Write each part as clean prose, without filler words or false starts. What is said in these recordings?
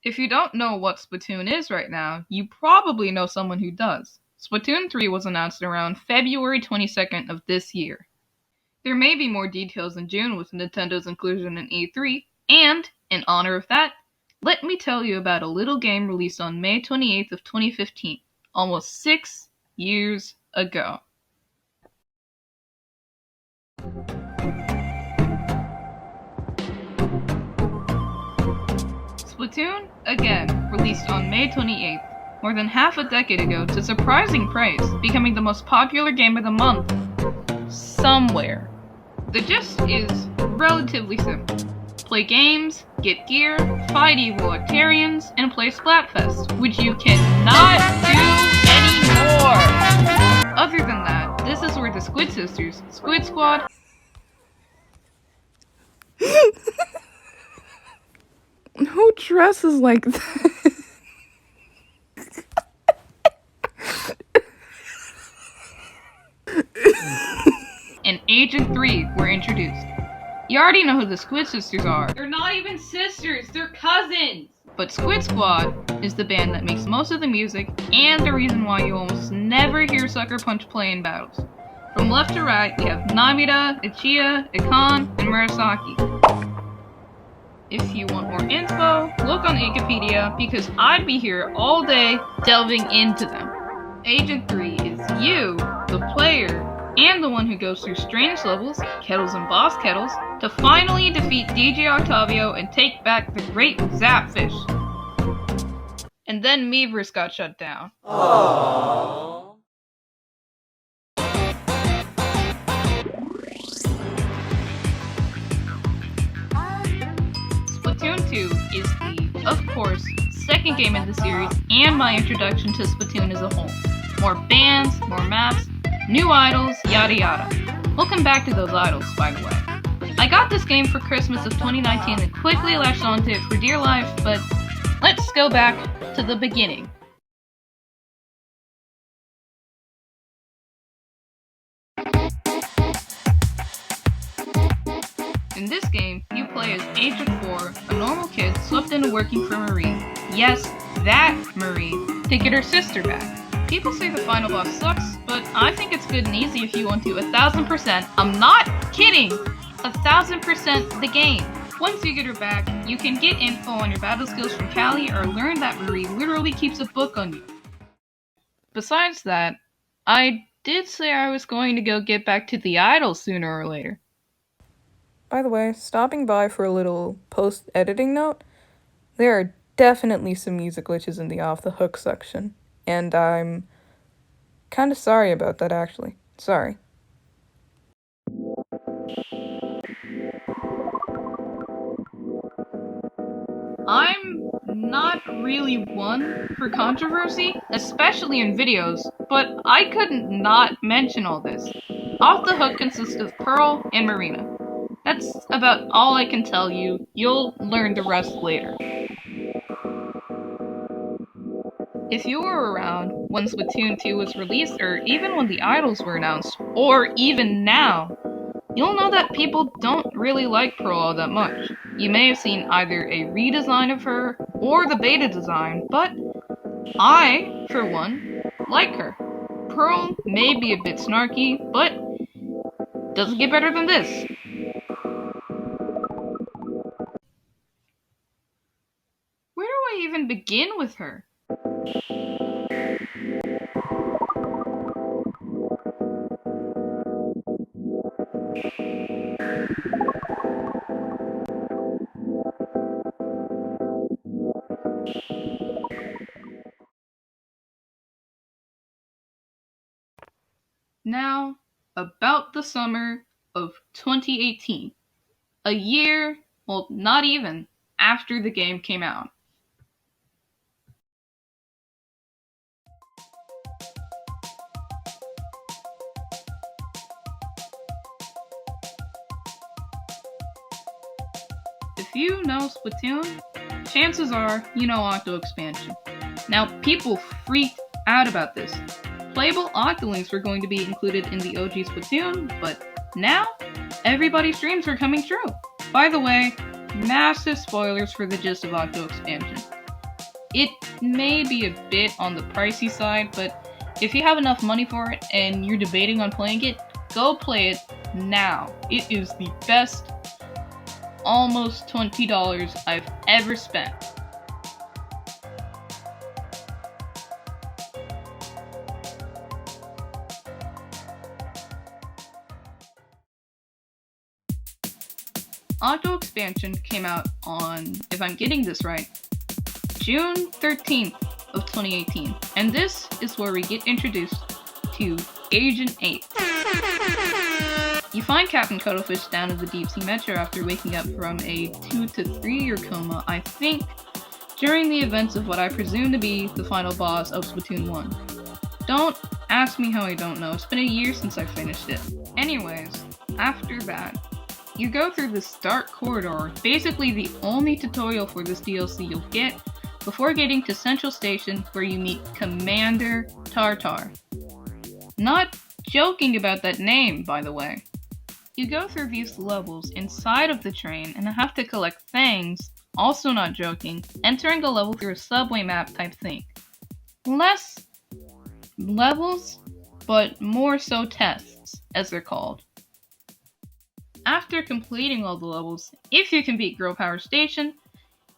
If you don't know what Splatoon is right now, you probably know someone who does. Splatoon 3 was announced around February 22nd of this year. There may be more details in June with Nintendo's inclusion in E3, and, in honor of that, let me tell you about a little game released on May 28th of 2015, almost 6 years ago. Splatoon, again, released on May 28th, more than half a decade ago to surprising praise, becoming the most popular game of the month. Somewhere. The gist is relatively simple. Play games, get gear, fight evil Octarians, and play Splatfest, which you cannot do anymore! Other than that, this is where the Squid Sisters, Squid Squad, who dresses like that? and Agent 3 were introduced. You already know who the Squid Sisters are. They're not even sisters, they're cousins! But Squid Squad is the band that makes most of the music, and the reason why you almost never hear Sucker Punch play in battles. From left to right, we have Namida, Ichiya, Ikan, and Murasaki. If you want more info, look on Wikipedia, because I'd be here all day delving into them. Agent 3 is you, the player, and the one who goes through strange levels, kettles and boss kettles, to finally defeat DJ Octavio and take back the great Zapfish. And then Miiverse got shut down. Aww. Splatoon 2 is the, of course, second game in the series and my introduction to Splatoon as a whole. More bands, more maps, new idols, yada yada. We'll come back to those idols, by the way. I got this game for Christmas of 2019 and quickly latched onto it for dear life, but let's go back to the beginning. In this game, you play as Agent 4, a normal kid swept into working for Marie. Yes, that Marie, to get her sister back. People say the final boss sucks, but I think it's good and easy if you want to 1000%, I'm not kidding, 1000% the game. Once you get her back, you can get info on your battle skills from Callie or learn that Marie literally keeps a book on you. Besides that, I did say I was going to go get back to the idol sooner or later. By the way, stopping by for a little post-editing note, there are definitely some music glitches in the off the hook section, and I'm kinda sorry about that actually. Sorry. I'm not really one for controversy, especially in videos, but I couldn't not mention all this. Off the Hook consists of Pearl and Marina. That's about all I can tell you. You'll learn the rest later. If you were around when Splatoon 2 was released, or even when the idols were announced, or even now, you'll know that people don't really like Pearl all that much. You may have seen either a redesign of her, or the beta design, but I, for one, like her. Pearl may be a bit snarky, but doesn't get better than this. Where do I even begin with her? Now, about the summer of 2018. A year, well, not even, after the game came out. If you know Splatoon, chances are you know Octo Expansion. Now, people freaked out about this. Playable Octolinks were going to be included in the OG Splatoon, but now, everybody's dreams are coming true. By the way, massive spoilers for the gist of Octo Expansion. It may be a bit on the pricey side, but if you have enough money for it and you're debating on playing it, go play it now. It is the best almost $20 I've ever spent. Octo Expansion came out on, if I'm getting this right, June 13th of 2018, and this is where we get introduced to Agent 8. You find Captain Cuttlefish down at the deep sea metro after waking up from a 2 to 3 year coma, I think, during the events of what I presume to be the final boss of Splatoon 1. Don't ask me how I don't know, it's been a year since I finished it. Anyways, after that, you go through this dark corridor, basically the only tutorial for this DLC you'll get, before getting to Central Station where you meet Commander Tartar. Not joking about that name, by the way. You go through these levels inside of the train and have to collect things, also not joking, entering a level through a subway map type thing. Less levels, but more so tests, as they're called. After completing all the levels, if you can beat Girl Power Station,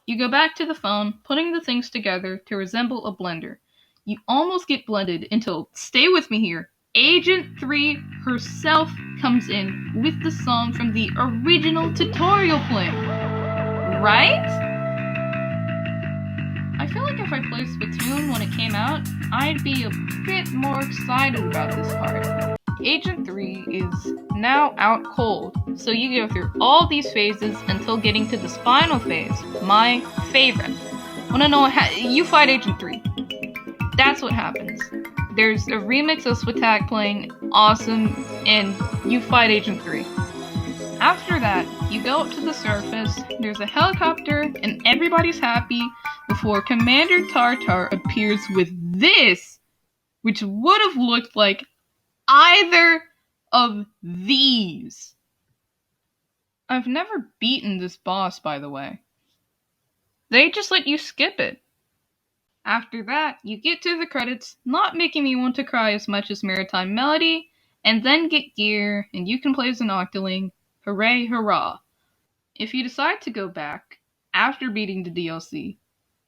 you go back to the phone, putting the things together to resemble a blender. You almost get blended until, stay with me here, Agent 3 herself comes in with the song from the original tutorial playing. Right? I feel like if I played Splatoon when it came out, I'd be a bit more excited about this part. Agent 3 is now out cold, so you go through all these phases until getting to this final phase, my favorite. Wanna know you fight Agent 3. That's what happens. There's a remix of Swatak playing awesome, and you fight Agent 3. After that, you go up to the surface, there's a helicopter, and everybody's happy before Commander Tartar appears with this, which would have looked like either of these. I've never beaten this boss, by the way. They just let you skip it. After that, you get to the credits, not making me want to cry as much as Maritime Melody, and then get gear, and you can play as an Octoling. Hooray, hurrah. If you decide to go back, after beating the DLC,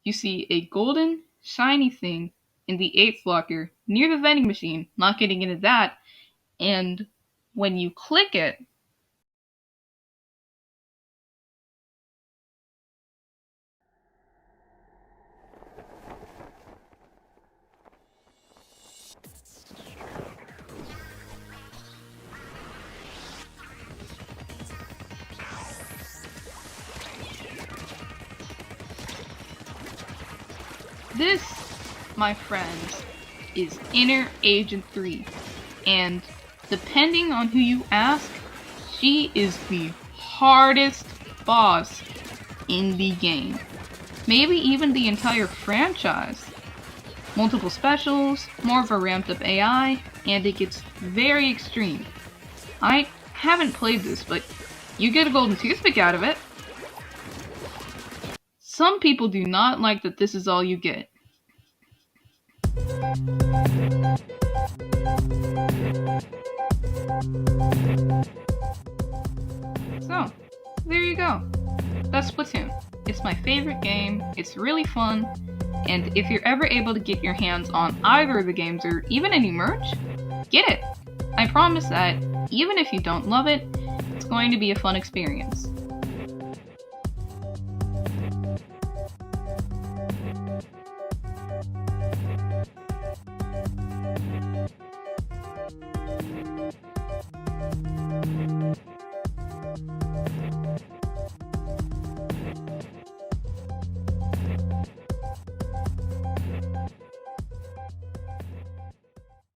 you see a golden, shiny thing in the 8th locker, near the vending machine, not getting into that, and when you click it, this, my friends, is Inner Agent 3, and depending on who you ask, she is the hardest boss in the game. Maybe even the entire franchise. Multiple specials, more of a ramped up AI, and it gets very extreme. I haven't played this, but you get a golden toothpick out of it. Some people do not like that this is all you get. So, there you go. That's Splatoon. It's my favorite game, it's really fun, and if you're ever able to get your hands on either of the games or even any merch, get it. I promise that, even if you don't love it, it's going to be a fun experience.